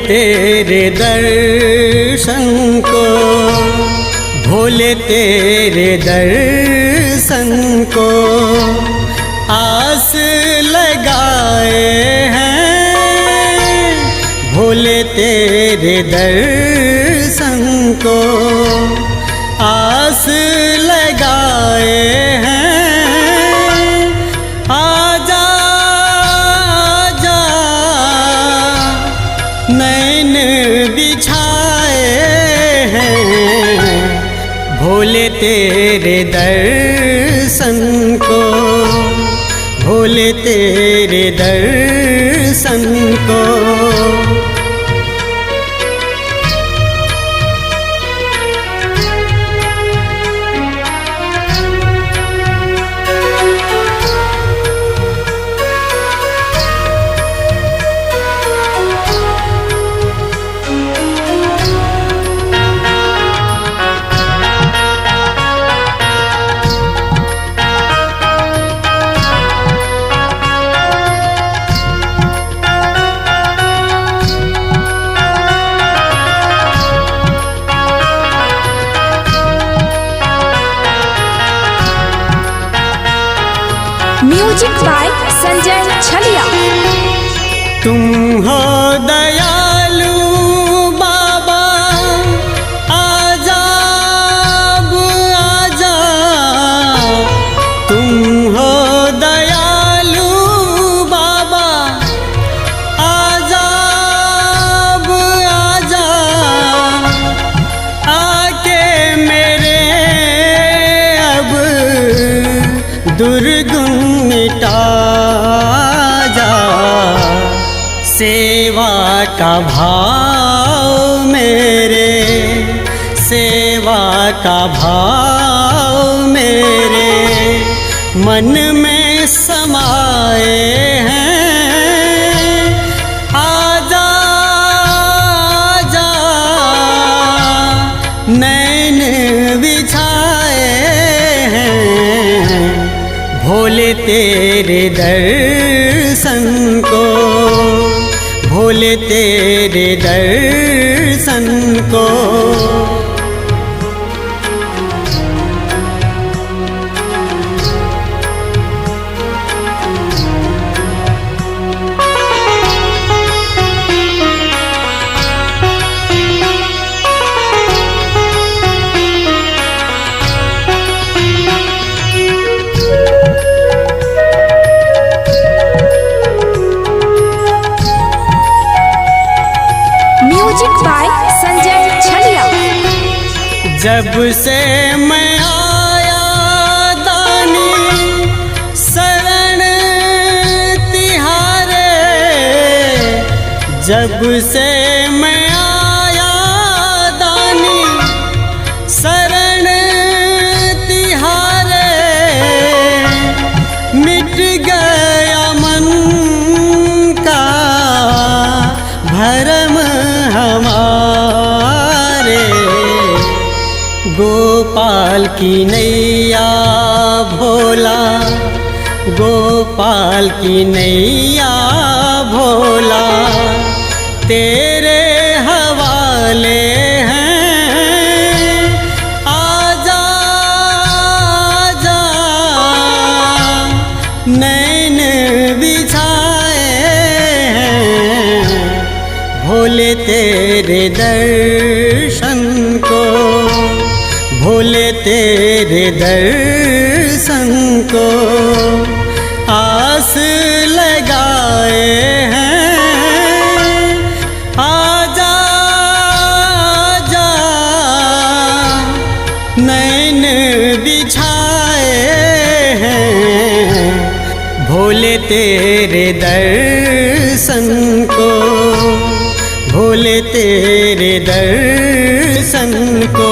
तेरे दर्शन को, भोले तेरे दर्शन को आस लगाए हैं। भोले तेरे दर्शन को आस लगाए हैं। आजा आजा नैन बिछाए हैं। भोले तेरे दर्शन को, भोले तेरे दर्शन को। म्यूजिक बाय संजय छलिया। तुम हो दयालु बाबा, आजा अब आजा। तुम हो दयालु बाबा, आजा अब आजा। आके मेरे अब दुर्गुण मिटा जा। सेवा का भाव मेरे, सेवा का भाव मेरे मन में समाए हैं। आजा आजा नैन बिछाए हैं। भोले तेरे दर्शन को, भोले तेरे दर्शन को। म्यूजिक बाय संजय छलिया। जब से मैं आया दानी शरण तिहारे, जब से मैं आया दानी शरण तिहारे, मिट गया मन का भरम हमारे। गोपाल की नैया भोला, गोपाल की नैया भोला तेरे हवाले हैं। आजा आजा नैन बिछाए हैं। भोले तेरे दर्शन को, भोले तेरे दर्शन को आस लगाए हैं। आजा आजा नैन बिछाए हैं। भोले तेरे दर्शन को, भोले तेरे दर्शन को।